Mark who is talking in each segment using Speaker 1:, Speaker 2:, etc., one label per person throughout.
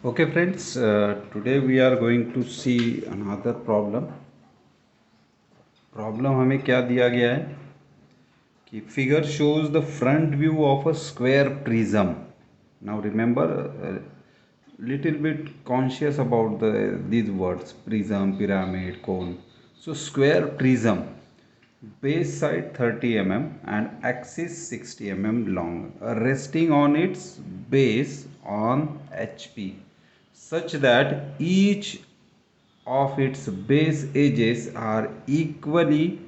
Speaker 1: Okay friends, today we are going to see another problem. Problem हमें क्या दिया गया है कि figure shows the front view of a square prism. Now remember, little bit conscious about these words: prism, pyramid, cone. So square prism, base side 30 mm and axis 60 mm long, resting on its base on HP, such that each of its base edges are equally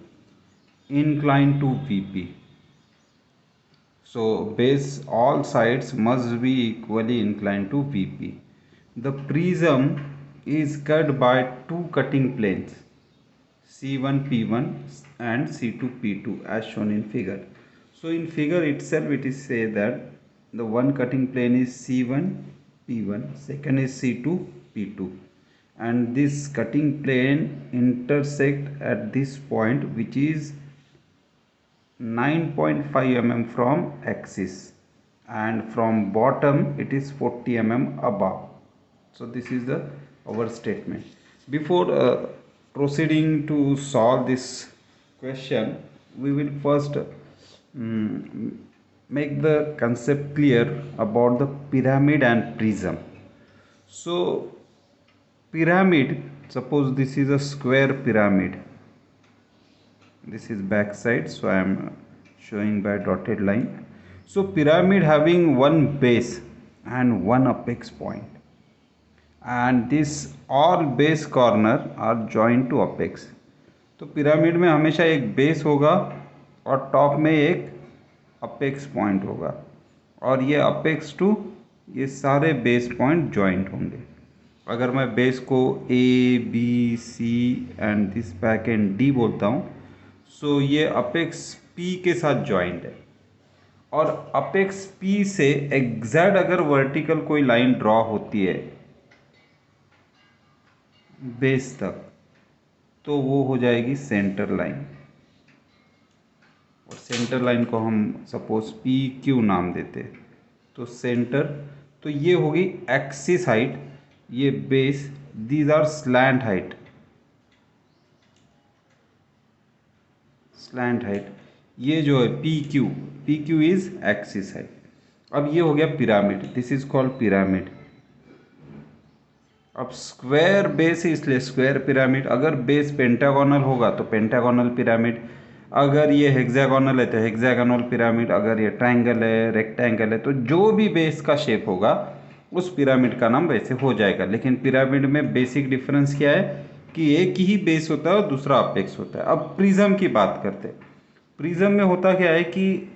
Speaker 1: inclined to VP. So base all sides must be equally inclined to VP. The prism is cut by two cutting planes, C1 P1 and C2 P2, as shown in figure. So in figure itself it is say that the one cutting plane is C1 P1, second is C2 P2, and this cutting plane intersect at this point, which is 9.5 mm from axis, and from bottom it is 40 mm above. So this is the our statement. Before proceeding to solve this question, we will first make the concept clear about the pyramid and prism. So pyramid, suppose this is a square pyramid, this is back side, so I am showing by dotted line. So pyramid having one base and one apex point, and this all base corner are joined to apex. तो pyramid में हमेशा एक base होगा और top में एक apex point होगा, और ये अपेक्स टू ये सारे बेस पॉइंट जॉइंट होंगे. अगर मैं बेस को A B C and this back and D बोलता हूँ, सो ये अपेक्स पी के साथ जॉइंट है, और अपेक्स पी से एग्जैक्ट अगर वर्टिकल कोई लाइन ड्रॉ होती है बेस तक, तो वो हो जाएगी सेंटर लाइन. और सेंटर लाइन को हम सपोज पी क्यू नाम देते, तो सेंटर, तो ये होगी एक्सिस हाइट, ये base, these are slant height, slant height, ये जो है P Q is axis height. अब ये हो गया pyramid, this is called pyramid. अब स्क्वायर बेस है इसलिए स्क्वायर पिरामिड. अगर बेस पेंटागोनल होगा तो पेंटागोनल पिरामिड. अगर ये हेक्सागोनल है तो हेक्सागोनल पिरामिड. अगर ये ट्रायंगल है, रेक्टेंगल है, तो जो भी बेस का शेप होगा उस पिरामिड का नाम वैसे हो जाएगा. लेकिन पिरामिड में बेसिक डिफरेंस क्या है कि एक ही बेस होता है और दूसरा अपेक्स होता है. अब प्रिज्म की बात करते हैं. प्रिज्म में होता क्या है कि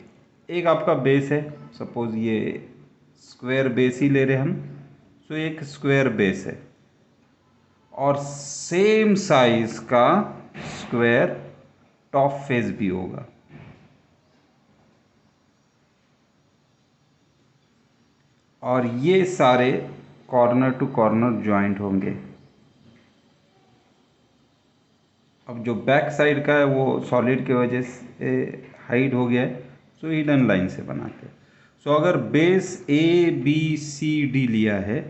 Speaker 1: एक आपका बेस है, सपोज ये स्क्वायर बेस ही ले रहे हम, सो एक स्क्वायर बेस है और सेम साइज का स्क्वायर टॉप फेस भी होगा. और ये सारे कॉर्नर टू कॉर्नर जॉइंट होंगे. अब जो बैक साइड का है वो सॉलिड की वजह से हाइड हो गया है, सो हिडन लाइन से बनाते हैं. सो अगर base A B C D लिया है,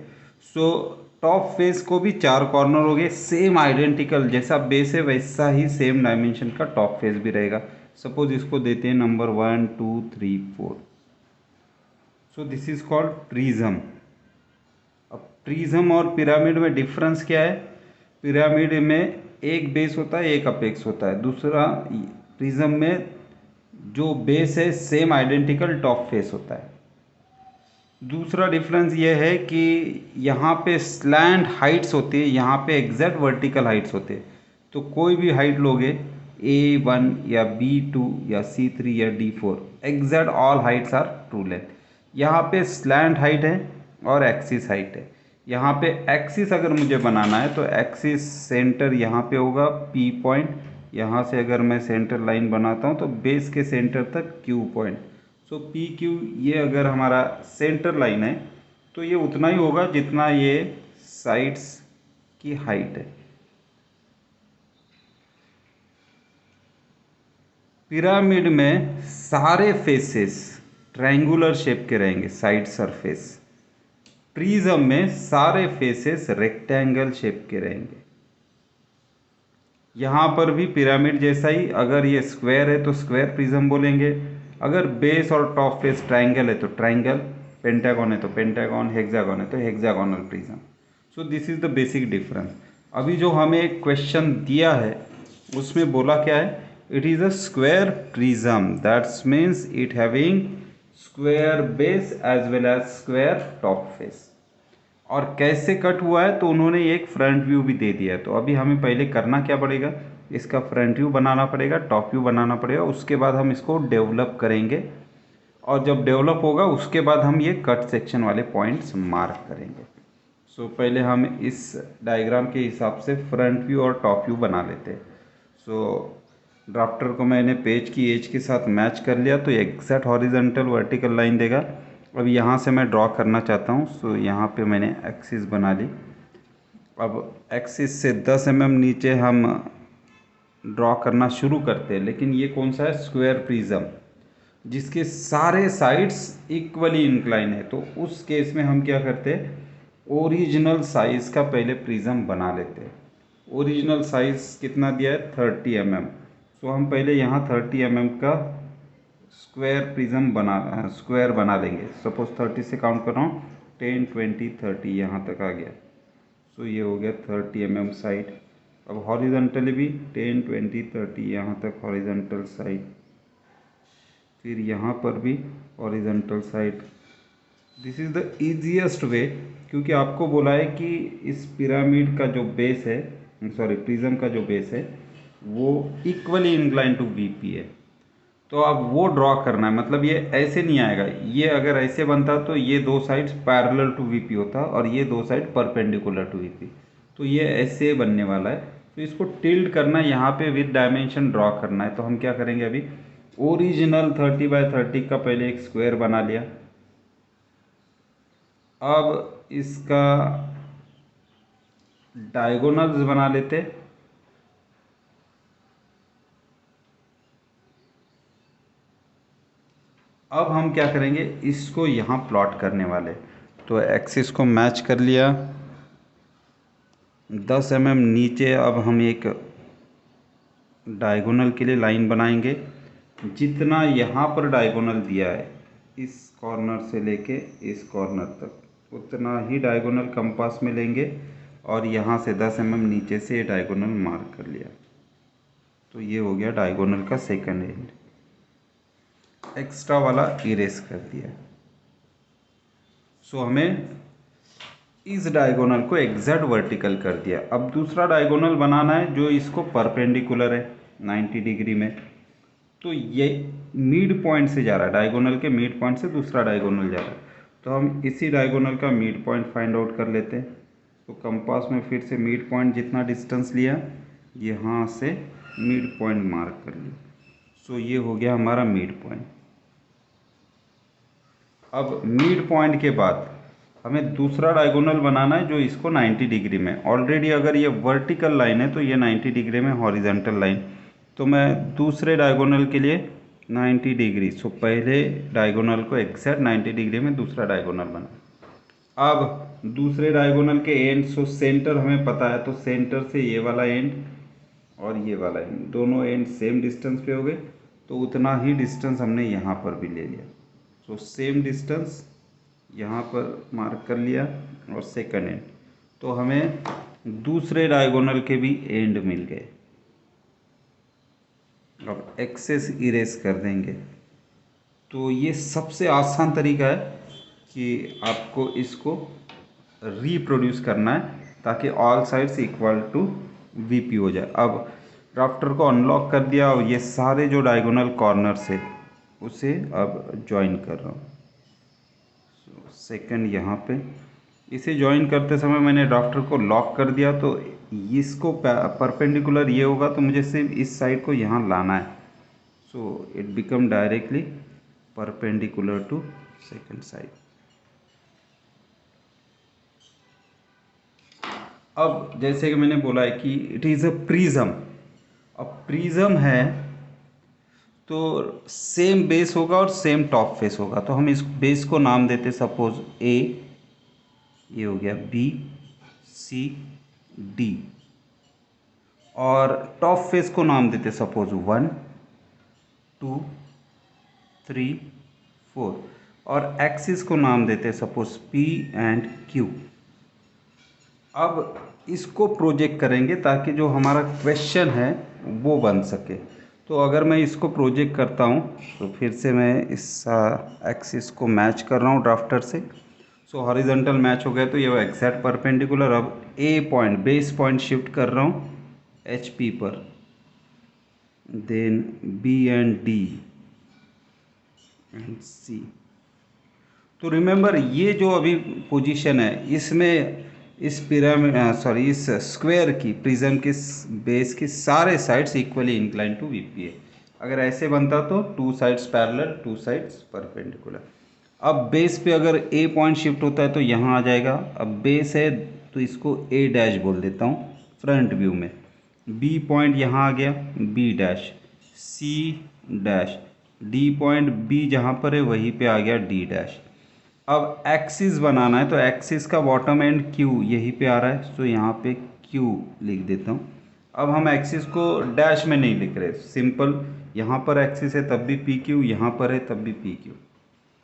Speaker 1: सो टॉप फेस को भी चार कॉर्नर हो गए, सेम आइडेंटिकल, जैसा बेस है वैसा ही सेम डायमेंशन का टॉप फेस भी रहेगा. सपोज इसको देते हैं number 1 2 3 4. So this is called prism. अब प्रिज्म और पिरामिड में डिफरेंस क्या है? पिरामिड में एक बेस होता है, एक अपेक्स होता है. दूसरा प्रिज्म में जो बेस है सेम आइडेंटिकल टॉप फेस होता है. दूसरा डिफरेंस ये है कि यहाँ पे स्लैंट हाइट्स होती है, यहाँ पे एग्जैक्ट वर्टिकल हाइट्स होते हैं. तो कोई भी हाइट लोगे, A1 या B2 या C3 या D4, exact all heights are true length. यहाँ पे स्लैंट हाइट है और एक्सिस हाइट है. यहाँ पे एक्सिस अगर मुझे बनाना है तो एक्सिस सेंटर यहाँ पे होगा P पॉइंट. यहाँ से अगर मैं सेंटर लाइन बनाता हूँ तो बेस के सेंटर तक Q पॉइंट. सो पी क्यू, ये अगर हमारा सेंटर लाइन है तो ये उतना ही होगा जितना ये साइड्स की हाइट है. पिरामिड में सारे फेसेस ट्रायंगुलर शेप के रहेंगे, साइड सरफेस. प्रिज्म में सारे फेसेस रेक्टेंगल शेप के रहेंगे। यहाँ पर भी पिरामिड जैसा ही, अगर ये स्क्वायर है तो स्क्वायर प्रिज्म बोलेंगे, अगर बेस और टॉप फेस ट्राइंगल है तो ट्राइंगल, पेंटागन है तो पेंटागन, हेक्सागन है तो hexagonal prism. So this is the basic difference. अभी जो हमें एक क्वेश्चन दिया है उसमें बोला क्या है, it is a square prism, that's means it having square base as well as square top face. और कैसे कट हुआ है तो उन्होंने एक फ्रंट व्यू भी दे दिया है। तो अभी हमें पहले करना क्या पड़ेगा, इसका फ्रंट व्यू बनाना पड़ेगा, टॉप व्यू बनाना पड़ेगा, उसके बाद हम इसको डेवलप करेंगे। और जब डेवलप होगा उसके बाद हम ये कट सेक्शन वाले पॉइंट्स मार्क करेंगे। सो पहले हम इस डायग्राम के हिसाब से फ्रंट व्यू और टॉप व्यू बना लेते हैं। सो ड्राफ्टर को मैंने पेज की एज के साथ मैच कर लिया तो एग्जैक्ट हॉरिजॉन्टल वर्टिकल लाइन देगा। अब यहाँ से मैं ड्रॉ करना चाहता हूँ। सो यहाँ पे मैंने एक्सिस बना ली। अब एक्सिस से 10 mm नीचे हम ड्रॉ करना शुरू करते हैं, लेकिन ये कौन सा है, स्क्वायर प्रिज्म जिसके सारे साइड्स इक्वली इंक्लाइन है। तो उस केस में हम क्या करते हैं, ओरिजिनल साइज़ का पहले प्रिज्म बना लेते हैं। ओरिजिनल साइज़ कितना दिया है, 30 mm। सो हम पहले यहाँ 30 mm का स्क्वायर बना लेंगे। सपोज 30 से काउंट कर रहा हूँ, 10 20 30 यहाँ तक आ गया। सो ये हो गया 30 mm साइड। अब हॉरिजॉन्टली भी 10 20 30 यहाँ तक हॉरिजॉन्टल साइड, फिर यहाँ पर भी horizontal side. This is the easiest way, क्योंकि आपको बोला है कि इस पिरामिड का जो बेस है, सॉरी प्रिज्म का जो बेस है वो इक्वली इंक्लाइन टू वीपी है। तो अब वो ड्रॉ करना है, मतलब ये ऐसे नहीं आएगा। ये अगर ऐसे बनता तो ये दो साइड्स पैरेलल टू वीपी होता और ये दो साइड परपेंडिकुलर टू वीपी। तो ये ऐसे बनने वाला है। तो इसको टिल्ट करना है, यहाँ पे विद डायमेंशन ड्रॉ करना है। तो हम क्या करेंगे, अभी ओरिजिनल 30x30 का पहले एक स्क्वायर बना लिया। अब इसका डायगोनल्स बना लेते। अब हम क्या करेंगे, इसको यहाँ प्लॉट करने वाले। तो एक्सिस को मैच कर लिया, 10 mm नीचे अब हम एक डायगोनल के लिए लाइन बनाएंगे। जितना यहाँ पर डायगोनल दिया है इस कॉर्नर से लेके इस कॉर्नर तक, उतना ही डायगोनल कंपास में लेंगे और यहाँ से 10 mm नीचे से ये डायगोनल मार्क कर लिया। तो ये हो गया डायगोनल का सेकंड एंड। एक्स्ट्रा वाला इरेज कर दिया। सो हमें इस डायगोनल को एग्जैक्ट वर्टिकल कर दिया। अब दूसरा डायगोनल बनाना है जो इसको परपेंडिकुलर है 90 डिग्री में। तो ये मिड पॉइंट से जा रहा है, डायगोनल के मिड पॉइंट से दूसरा डायगोनल जा रहा है। तो हम इसी डायगोनल का मिड पॉइंट फाइंड आउट कर लेते हैं। तो कंपास में फिर से मिड पॉइंट जितना डिस्टेंस लिया, यहाँ से मिड पॉइंट मार्क कर लिया। सो ये हो गया हमारा मिड पॉइंट। अब मिड पॉइंट के बाद हमें दूसरा डायगोनल बनाना है जो इसको 90 डिग्री में, ऑलरेडी अगर ये वर्टिकल लाइन है तो ये 90 डिग्री में हॉरिजॉन्टल लाइन। तो मैं दूसरे डायगोनल के लिए 90 डिग्री, सो पहले डायगोनल को एग्जैक्ट 90 डिग्री में दूसरा डायगोनल बना। अब दूसरे डायगोनल के एंड, सो सेंटर हमें पता है, तो सेंटर से ये वाला एंड और ये वाला एंड, दोनों एंड सेम डिस्टेंस पे हो गए। तो उतना ही डिस्टेंस हमने यहाँ पर भी ले लिया। सो सेम डिस्टेंस यहाँ पर मार्क कर लिया और सेकंड एंड। तो हमें दूसरे डायगोनल के भी एंड मिल गए। अब एक्सेस इरेज कर देंगे। तो ये सबसे आसान तरीका है कि आपको इसको रिप्रोड्यूस करना है ताकि all sides equal to VP हो जाए। अब ड्राफ्टर को अनलॉक कर दिया और ये सारे जो डायगोनल कॉर्नर्स है उसे अब ज्वाइन कर रहा हूँ। सेकंड यहाँ पे इसे ज्वाइन करते समय मैंने ड्राफ्टर को लॉक कर दिया। तो इसको परपेंडिकुलर ये होगा तो मुझे सिर्फ इस साइड को यहाँ लाना है। So it become directly perpendicular to second side. अब जैसे कि मैंने बोला है कि इट इज़ अ प्रिज्म। अब प्रिज्म है तो सेम बेस होगा और सेम टॉप फेस होगा। तो हम इस बेस को नाम देते सपोज ए, ये हो गया बी सी डी। और टॉप फेस को नाम देते सपोज 1 2 3 4 और एक्सिस को नाम देते सपोज पी एंड क्यू। अब इसको प्रोजेक्ट करेंगे ताकि जो हमारा क्वेश्चन है वो बन सके। तो अगर मैं इसको प्रोजेक्ट करता हूँ तो फिर से मैं इस एक्सिस को मैच कर रहा हूँ ड्राफ्टर से। सो हॉरिजॉन्टल मैच हो गया तो ये एग्जैक्ट परपेंडिकुलर। अब A point base point shift कर रहा हूँ एच पी पर, then B and D and C. तो रिमेंबर ये जो अभी पोजीशन है इसमें इस पिरामिड इस स्क्वायर की प्रिज्म के बेस की सारे sides equally incline to VP है। अगर ऐसे बनता तो two sides parallel to sides perpendicular. अब बेस पे अगर ए पॉइंट शिफ्ट होता है तो यहाँ आ जाएगा। अब बेस है तो इसको ए डैश बोल देता हूँ फ्रंट व्यू में। बी पॉइंट यहाँ आ गया B dash, C dash, D point B जहाँ पर है वहीं पे आ गया डी डैश। अब एक्सिस बनाना है तो एक्सिस का बॉटम एंड क्यू यहीं पे आ रहा है, सो यहाँ पे क्यू लिख देता हूँ। अब हम एक्सिस को डैश में नहीं लिख रहे, सिंपल यहाँ पर एक्सिस है तब भी पी क्यू, यहाँ पर है तब भी पी क्यू।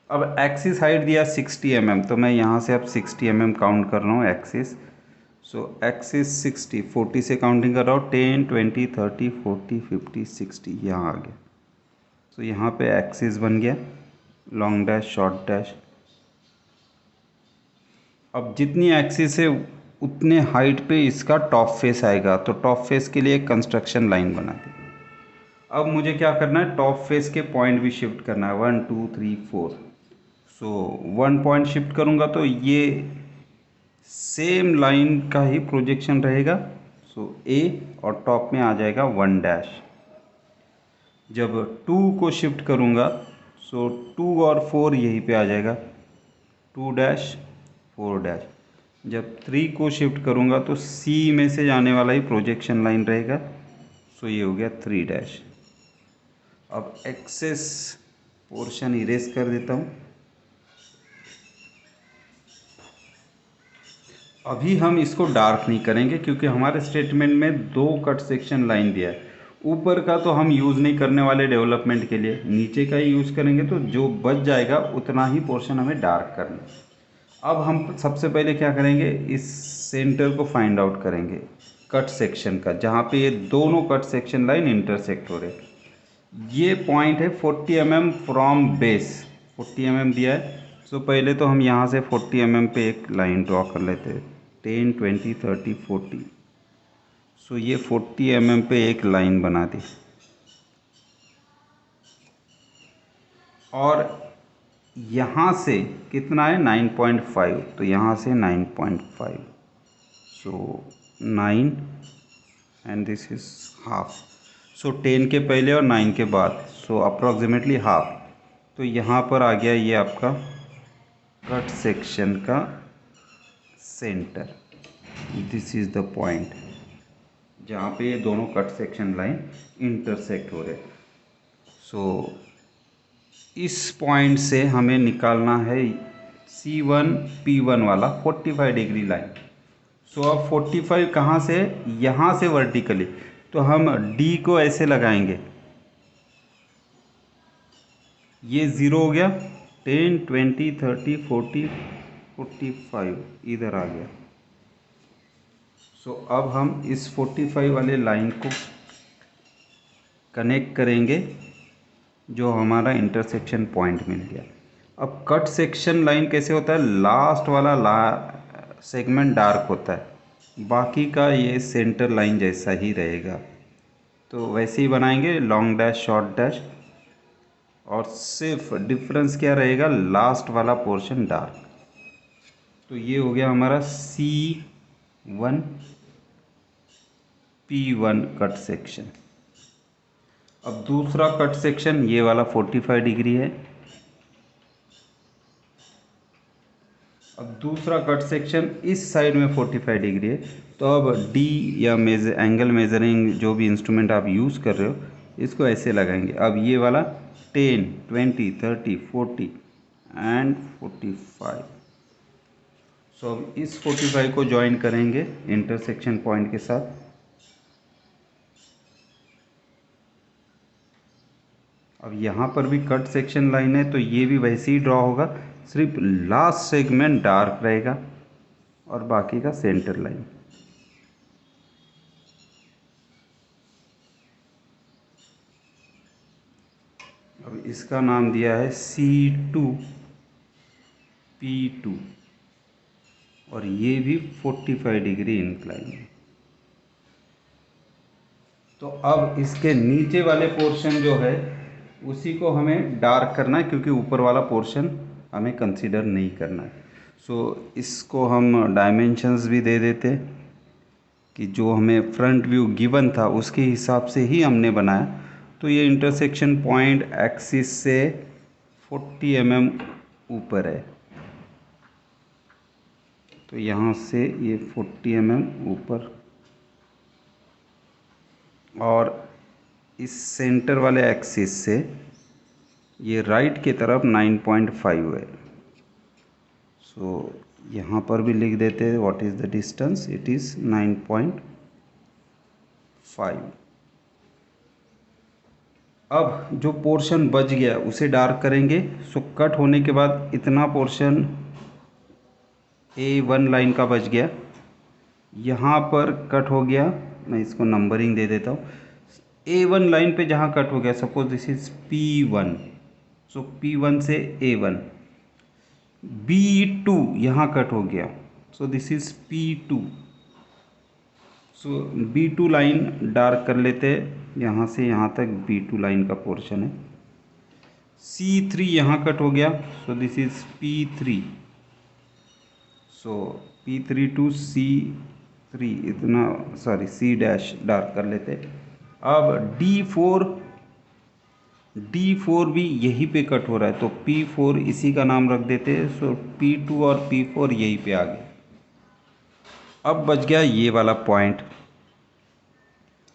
Speaker 1: अब एक्सिस हाइट दिया 60 mm, तो मैं यहाँ से अब 60 mm काउंट कर रहा हूँ एक्सिस। सो एक्सिस 60, 40 से काउंटिंग कर रहा हूँ, 10 20 30 40 50 60 यहाँ आ गया। सो यहाँ पे एक्सिस बन गया, लॉन्ग डैश शॉर्ट डैश। अब जितनी एक्सिस है उतने हाइट पे इसका टॉप फेस आएगा, तो टॉप फेस के लिए एक कंस्ट्रक्शन लाइन बना दी। अब मुझे क्या करना है, टॉप फेस के पॉइंट भी शिफ्ट करना है 1 2 3 4। सो 1 पॉइंट शिफ्ट करूँगा तो ये सेम लाइन का ही प्रोजेक्शन रहेगा। सो ए और टॉप में आ जाएगा 1 डैश। जब 2 को शिफ्ट करूँगा सो 2 और 4 यहीं पे आ जाएगा 2 डैश 4 डैश। जब 3 को शिफ्ट करूँगा तो सी में से जाने वाला ही प्रोजेक्शन लाइन रहेगा। सो ये हो गया 3 डैश। अब एक्सेस पोर्शन इरेज कर देता हूँ। अभी हम इसको डार्क नहीं करेंगे क्योंकि हमारे स्टेटमेंट में 2 कट सेक्शन लाइन दिया है। ऊपर का तो हम यूज़ नहीं करने वाले डेवलपमेंट के लिए, नीचे का ही यूज़ करेंगे। तो जो बच जाएगा उतना ही पोर्शन हमें डार्क करना है। अब हम सबसे पहले क्या करेंगे, इस सेंटर को फाइंड आउट करेंगे कट सेक्शन का, जहाँ पे ये दोनों कट सेक्शन लाइन इंटरसेक्ट हो रहे। ये पॉइंट है 40 mm फ्रॉम बेस, 40 mm दिया है। सो पहले तो हम यहाँ से 40 mm पे एक लाइन ड्रॉ कर लेते हैं, 10 20 30 40। सो ये 40 mm पे एक लाइन बना दी। और यहाँ से कितना है 9.5, तो यहाँ से 9.5। सो 9 एंड दिस इज हाफ। सो 10 के पहले और 9 के बाद, सो अप्रॉक्सीमेटली हाफ। तो यहाँ पर आ गया ये आपका कट सेक्शन का centre. This is the point जहाँ पे ये दोनों कट सेक्शन लाइन इंटरसेक्ट हो रहे। सो इस पॉइंट से हमें निकालना है C1 P1 वाला 45 डिग्री लाइन। सो अब 45 कहाँ से, यहाँ से वर्टिकली। तो हम D को ऐसे लगाएंगे, ये 0 हो गया, 10 20 30 40 45 इधर आ गया। सो अब हम इस 45 वाले लाइन को कनेक्ट करेंगे जो हमारा इंटरसेक्शन पॉइंट मिल गया। अब कट सेक्शन लाइन कैसे होता है, लास्ट वाला सेगमेंट डार्क होता है, बाकी का ये सेंटर लाइन जैसा ही रहेगा। तो वैसे ही बनाएंगे लॉन्ग डैश शॉर्ट डैश, और सिर्फ डिफरेंस क्या रहेगा, लास्ट वाला पोर्शन डार्क। तो ये हो गया हमारा C1 P1 कट सेक्शन। अब दूसरा कट सेक्शन ये वाला 45 डिग्री है। अब दूसरा कट सेक्शन इस साइड में 45 डिग्री है। तो अब D या एंगल मेजरिंग जो भी इंस्ट्रूमेंट आप यूज़ कर रहे हो इसको ऐसे लगाएंगे। अब ये वाला 10 20 30 40 एंड 45। सो अब इस 45 को ज्वाइन करेंगे इंटरसेक्शन पॉइंट के साथ। अब यहाँ पर भी कट सेक्शन लाइन है तो ये भी वैसे ही ड्रॉ होगा, सिर्फ लास्ट सेगमेंट डार्क रहेगा और बाकी का सेंटर लाइन। अब इसका नाम दिया है C2P2 और ये भी 45 डिग्री इंक्लाइन है। तो अब इसके नीचे वाले पोर्शन जो है उसी को हमें डार्क करना है, क्योंकि ऊपर वाला पोर्शन हमें कंसीडर नहीं करना है। सो इसको हम डायमेंशंस भी दे देते कि जो हमें फ्रंट व्यू गिवन था उसके हिसाब से ही हमने बनाया। तो ये इंटरसेक्शन पॉइंट एक्सिस से 40 mm ऊपर है, तो यहाँ से ये 40 mm ऊपर, और इस सेंटर वाले एक्सिस से ये राइट की तरफ 9.5 है। सो यहाँ पर भी लिख देते हैं what is the distance, it is 9.5। अब जो पोर्शन बच गया उसे डार्क करेंगे। सो कट होने के बाद इतना पोर्शन A1 लाइन का बच गया, यहाँ पर कट हो गया, मैं इसको नंबरिंग दे देता हूँ। A1 लाइन पे जहाँ कट हो गया, suppose this is P1, so P1 से A1। B2 यहाँ कट हो गया, so this is P2। So B2 line dark कर लेते हैं, यहाँ से यहाँ तक B2 लाइन का पोर्शन है। C3 यहाँ कट हो गया, so this is P3। So P3 to C3 इतना, सॉरी C डैश डार्क कर लेते। अब D4 भी यहीं पे कट हो रहा है, तो P4 इसी का नाम रख देते हैं। सो P2 और P4 यहीं पे आ गए। अब बच गया ये वाला पॉइंट।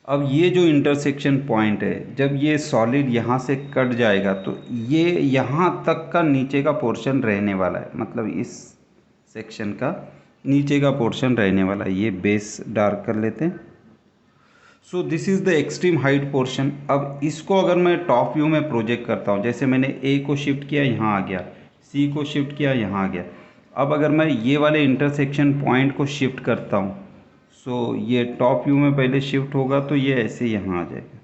Speaker 1: अब ये जो इंटरसेक्शन पॉइंट है, जब ये सॉलिड यहाँ से कट जाएगा तो ये यहाँ तक का नीचे का पोर्शन रहने वाला है, मतलब इस सेक्शन का नीचे का पोर्शन रहने वाला है। ये बेस डार्क कर लेते हैं। So this is the extreme height portion. अब इसको अगर मैं टॉप व्यू में प्रोजेक्ट करता हूँ, जैसे मैंने A को शिफ्ट किया यहाँ आ गया, C को शिफ्ट किया यहाँ आ गया। अब अगर मैं ये वाले इंटरसेक्शन पॉइंट को शिफ्ट करता हूँ, सो ये टॉप व्यू में पहले शिफ्ट होगा तो ये ऐसे यहाँ आ जाएगा,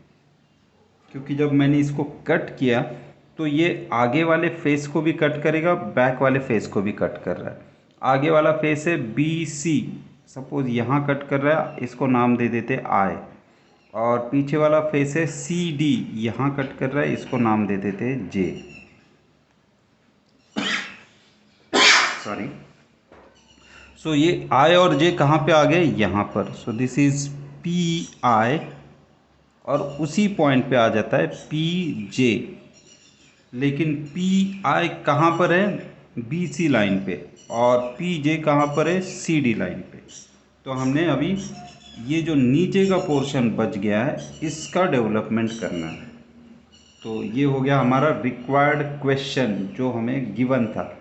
Speaker 1: क्योंकि जब मैंने इसको कट किया तो ये आगे वाले फेस को भी कट करेगा, बैक वाले फेस को भी कट कर रहा है। आगे वाला फेस है BC, सपोज यहाँ कट कर रहा है, इसको नाम दे देते I। और पीछे वाला फेस है CD, यहाँ कट कर रहा है, इसको नाम दे देते J। सॉरी। सो ये I और J कहाँ पे आ गए, यहाँ पर। सो दिस इज PI और उसी पॉइंट पे आ जाता है PJ। लेकिन PI कहाँ पर है, BC लाइन पे, और PJ कहाँ पर है, CD लाइन पे। तो हमने अभी ये जो नीचे का पोर्शन बच गया है इसका डेवलपमेंट करना है। तो ये हो गया हमारा रिक्वायर्ड क्वेश्चन जो हमें गिवन था।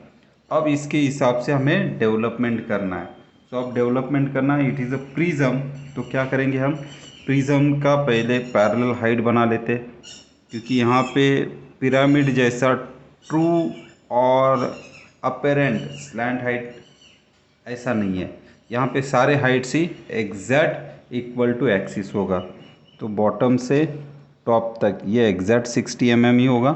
Speaker 1: अब इसके हिसाब से हमें डेवलपमेंट करना है। तो अब डेवलपमेंट करना है, इट इज़ अ प्रिज्म। तो क्या करेंगे हम, प्रिज्म का पहले पैरेलल हाइट बना लेते, क्योंकि यहाँ पे पिरामिड जैसा ट्रू और अपेरेंट स्लैंट हाइट ऐसा नहीं है। यहाँ पे सारे हाइट्स ही एग्जैक्ट इक्वल टू एक्सिस होगा। तो बॉटम से टॉप तक ये एग्जैक्ट 60 mm ही होगा।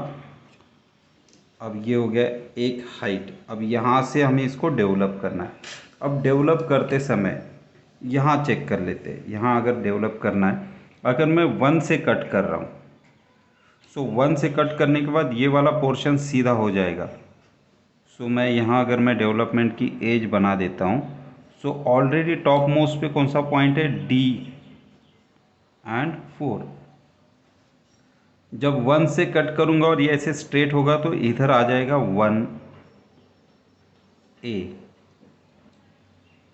Speaker 1: अब ये हो गया एक हाइट। अब यहाँ से हमें इसको डेवलप करना है। अब डेवलप करते समय यहाँ चेक कर लेते हैं। यहाँ अगर डेवलप करना है, अगर मैं 1 से कट कर रहा हूँ, सो 1 से कट करने के बाद ये वाला पोर्शन सीधा हो जाएगा। सो मैं यहाँ अगर मैं डेवलपमेंट की एज बना देता हूँ, सो ऑलरेडी टॉप मोस्ट पे कौन सा पॉइंट है, D एंड 4। जब 1 से कट करूँगा और ये ऐसे स्ट्रेट होगा तो इधर आ जाएगा 1A।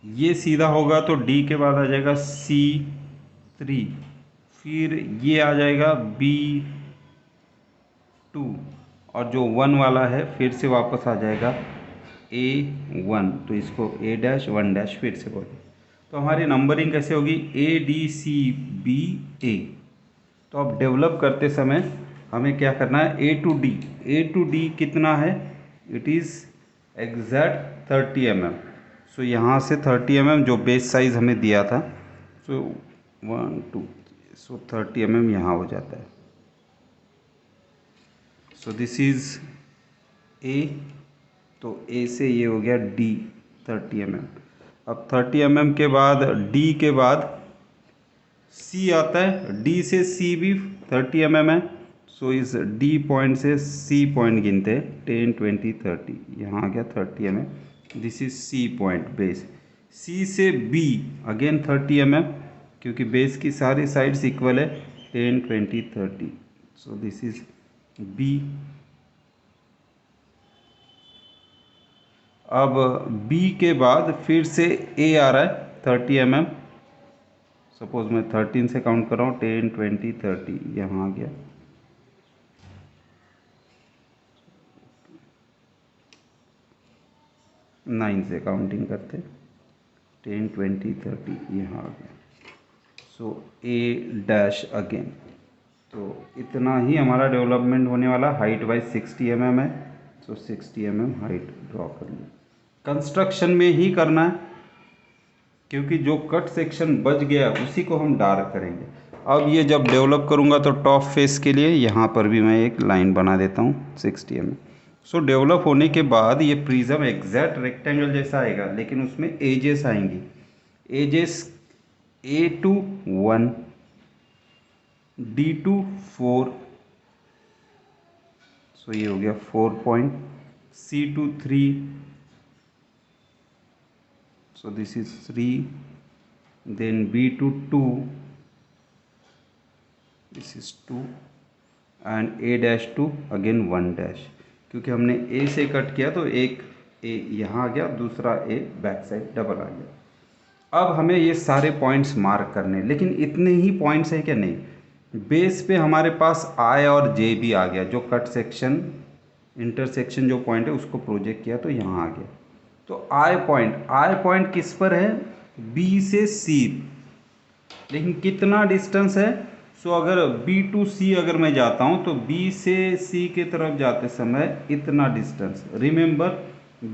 Speaker 1: ये सीधा होगा तो D के बाद आ जाएगा C3, फिर ये आ जाएगा B2, और जो 1 वाला है फिर से वापस आ जाएगा A1, तो इसको A-1 फिर से बोलें, तो हमारी नंबरिंग कैसे होगी ADCBA। तो अब डेवलप करते समय हमें क्या करना है, A to D कितना है, इट इज़ एग्जैक्ट 30 mm। सो यहाँ से 30 mm जो बेस साइज हमें दिया था, सो 1 2 सो 30 mm यहाँ हो जाता है। सो दिस इज़ A, तो A से ये हो गया D 30 mm। अब 30 mm के बाद D के बाद C आता है, D से C भी 30 mm है। सो इस D पॉइंट से C पॉइंट गिनते हैं, 10 20 30, यहाँ आ गया 30 mm। This is C point base. C से B अगेन 30 mm, क्योंकि बेस की सारी साइड्स इक्वल है, 10 20 30। सो दिस इज B। अब B के बाद फिर से A आ रहा है 30 mm। सपोज मैं 13 से काउंट कर रहा हूँ, 10 20 30, यहाँ आ गया। नाइन से काउंटिंग करते, 10 20 30, यहाँ आ गया। सो A' अगेन। तो इतना ही हमारा डेवलपमेंट होने वाला, हाइट वाइज 60 mm है। सो 60 mm हाइट ड्रॉ कर ली। कंस्ट्रक्शन में ही करना है, क्योंकि जो कट सेक्शन बच गया उसी को हम डार्क करेंगे। अब ये जब डेवलप करूँगा तो टॉप फेस के लिए यहाँ पर भी मैं एक लाइन बना देता हूँ 60 mm। सो डेवलप होने के बाद ये प्रिज्म एग्जैक्ट रेक्टेंगल जैसा आएगा, लेकिन उसमें एजेस आएंगी। Edges A to 1, D to 4, so ये हो गया 4 point, C to 3, so this is 3, then B to 2, this is 2, and A' to again 1', क्योंकि हमने A से कट किया तो एक A यहाँ आ गया, दूसरा A बैक साइड डबल आ गया। अब हमें ये सारे पॉइंट्स मार्क करने, लेकिन इतने ही पॉइंट्स हैं क्या, नहीं, बेस पे हमारे पास I और J भी आ गया, जो कट सेक्शन इंटरसेक्शन जो पॉइंट है उसको प्रोजेक्ट किया तो यहाँ आ गया। तो I पॉइंट किस पर है, B से C, लेकिन कितना डिस्टेंस है। सो अगर B to C अगर मैं जाता हूँ तो B से C के तरफ जाते समय इतना डिस्टेंस, रिमेंबर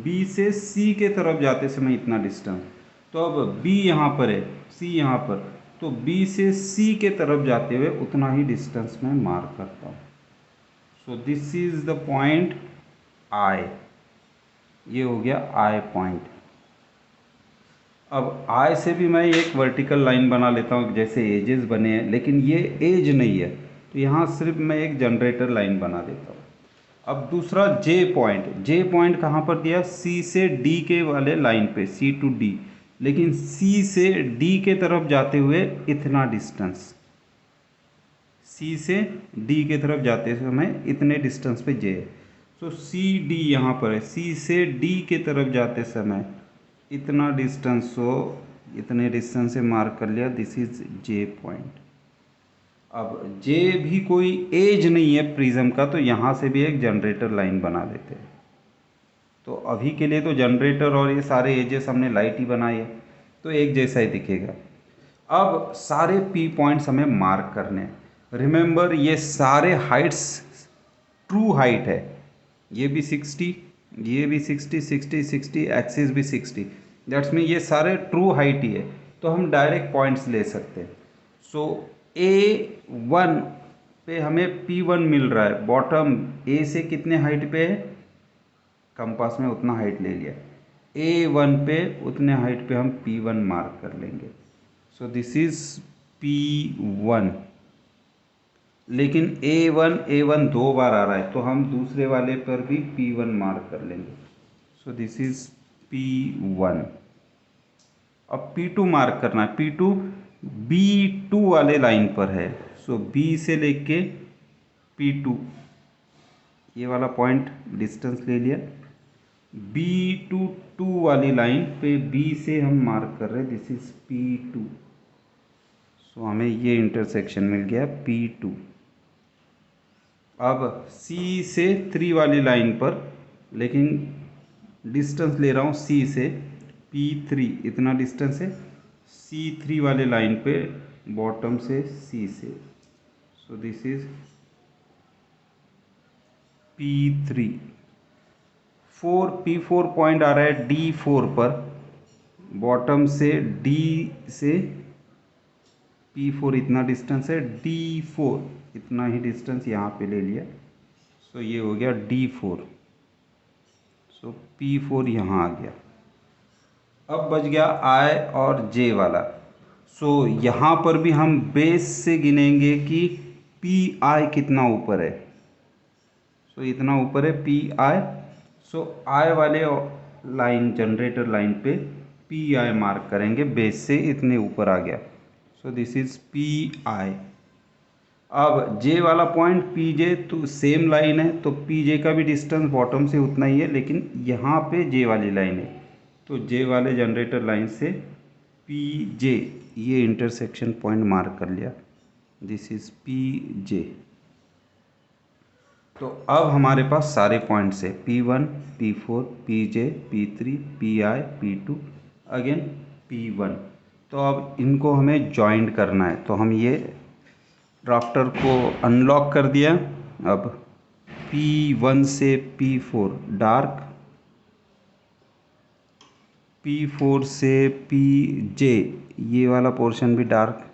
Speaker 1: B से C के तरफ जाते समय इतना डिस्टेंस। तो अब B यहाँ पर है, C यहाँ पर, तो B से C के तरफ जाते हुए उतना ही डिस्टेंस मैं मार्क करता हूँ। सो this is the point I, ये हो गया I पॉइंट। अब I से भी मैं एक वर्टिकल लाइन बना लेता हूँ, जैसे एजेस बने हैं, लेकिन ये एज नहीं है, तो यहाँ सिर्फ मैं एक जनरेटर लाइन बना देता हूँ। अब दूसरा J पॉइंट कहाँ पर दिया, C से D के वाले लाइन पे, C to D, लेकिन C से D के तरफ जाते हुए इतना डिस्टेंस, C से D के तरफ जाते समय इतने डिस्टेंस पे J है। सो CD यहाँ पर है, C से D के तरफ जाते समय इतना डिस्टेंस, सो इतने डिस्टेंस से मार्क कर लिया, दिस इज J पॉइंट। अब J भी कोई एज नहीं है प्रिज्म का, तो यहाँ से भी एक जनरेटर लाइन बना देते हैं। तो अभी के लिए तो जनरेटर और ये सारे एजेस हमने लाइट ही बनाए है, तो एक जैसा ही दिखेगा। अब सारे P पॉइंट्स हमें मार्क करने हैं। रिमेंबर ये सारे हाइट्स ट्रू हाइट है, ये भी 60, ये भी 60 60 60, एक्सिस भी 60, दैट्स मीन ये सारे ट्रू हाइट ही है, तो हम डायरेक्ट पॉइंट्स ले सकते हैं। सो A1 पे हमें P1 मिल रहा है, बॉटम A से कितने हाइट पे है, कंपास में उतना हाइट ले लिया, A1 पे उतने हाइट पे हम P1 मार्क कर लेंगे। सो दिस इज P1, लेकिन A1 दो बार आ रहा है, तो हम दूसरे वाले पर भी P1 मार्क कर लेंगे। सो दिस इज P1। अब P2 मार्क करना है, P2 B2 वाले लाइन पर है। सो B से लेके P2 ये वाला पॉइंट डिस्टेंस ले लिया, B to 2 वाली लाइन पे B से हम मार्क कर रहे हैं, दिस इज P2। सो हमें ये इंटरसेक्शन मिल गया P2। अब C से 3 वाली लाइन पर, लेकिन डिस्टेंस ले रहा हूँ सी से, P3 इतना डिस्टेंस है, C3 वाले लाइन पे बॉटम से C से, so this is P3। P4 point आ रहा है D4 पर, बॉटम से D से P4 इतना डिस्टेंस है, D4 इतना ही डिस्टेंस यहाँ पे ले लिया, सो ये हो गया D4, सो P4 यहाँ आ गया। अब बच गया I और J वाला। सो यहाँ पर भी हम बेस से गिनेंगे कि PI कितना ऊपर है, सो इतना ऊपर है PI, सो I वाले लाइन जनरेटर लाइन पे PI मार्क करेंगे, बेस से इतने ऊपर आ गया, सो दिस इज PI। अब J वाला पॉइंट PJ तो सेम लाइन है, तो PJ का भी डिस्टेंस बॉटम से उतना ही है, लेकिन यहाँ पे J वाली लाइन है, तो J वाले जनरेटर लाइन से PJ ये इंटरसेक्शन पॉइंट मार्क कर लिया, दिस इज PJ। तो अब हमारे पास सारे पॉइंट्स है, P1 P4 PJ P3 PI P2 again P1। तो अब इनको हमें जॉइंट करना है, तो हम ये ड्राफ्टर को अनलॉक कर दिया। अब P1 से P4 डार्क, P4 से PJ ये वाला पोर्शन भी डार्क।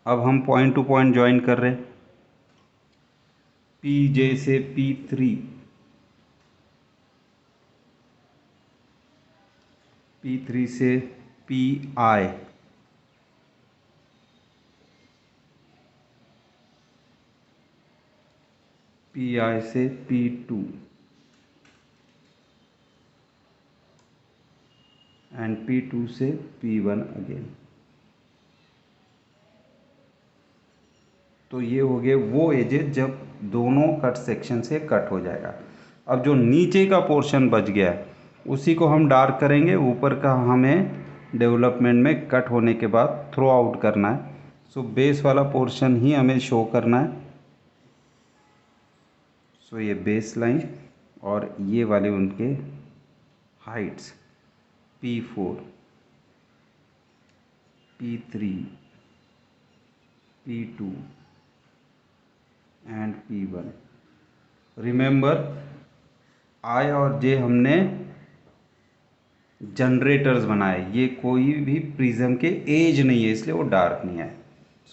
Speaker 1: अब हम पॉइंट टू पॉइंट ज्वाइन कर रहे हैं, PJ से P3, P3 से PI, PI से P2 एंड P2 से P1 अगेन। तो ये हो गए वो एजेस जब दोनों कट सेक्शन से कट हो जाएगा। अब जो नीचे का पोर्शन बच गया है उसी को हम डार्क करेंगे, ऊपर का हमें डेवलपमेंट में कट होने के बाद थ्रो आउट करना है, सो बेस वाला पोर्शन ही हमें शो करना है। सो ये बेस लाइन और ये वाले उनके Heights P4 P3 P2 and P1। Remember I और J हमने जनरेटर्स बनाए, ये कोई भी प्रिज्म के एज नहीं है, इसलिए वो डार्क नहीं है।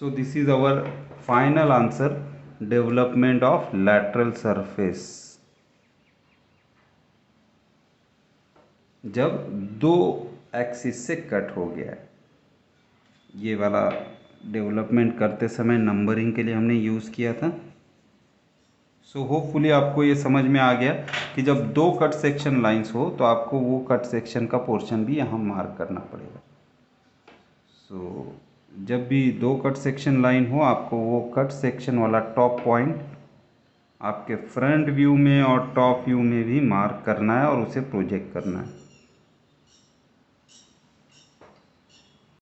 Speaker 1: So this is our final answer, development of lateral surface जब दो एक्सिस से कट हो गया है। ये वाला डेवलपमेंट करते समय नंबरिंग के लिए हमने यूज़ किया था। सो होपफुली आपको ये समझ में आ गया कि जब दो कट सेक्शन लाइंस हो तो आपको वो कट सेक्शन का पोर्शन भी यहाँ मार्क करना पड़ेगा। सो जब भी दो कट सेक्शन लाइन हो आपको वो कट सेक्शन वाला टॉप पॉइंट आपके फ्रंट व्यू में और टॉप व्यू में भी मार्क करना है और उसे प्रोजेक्ट करना है।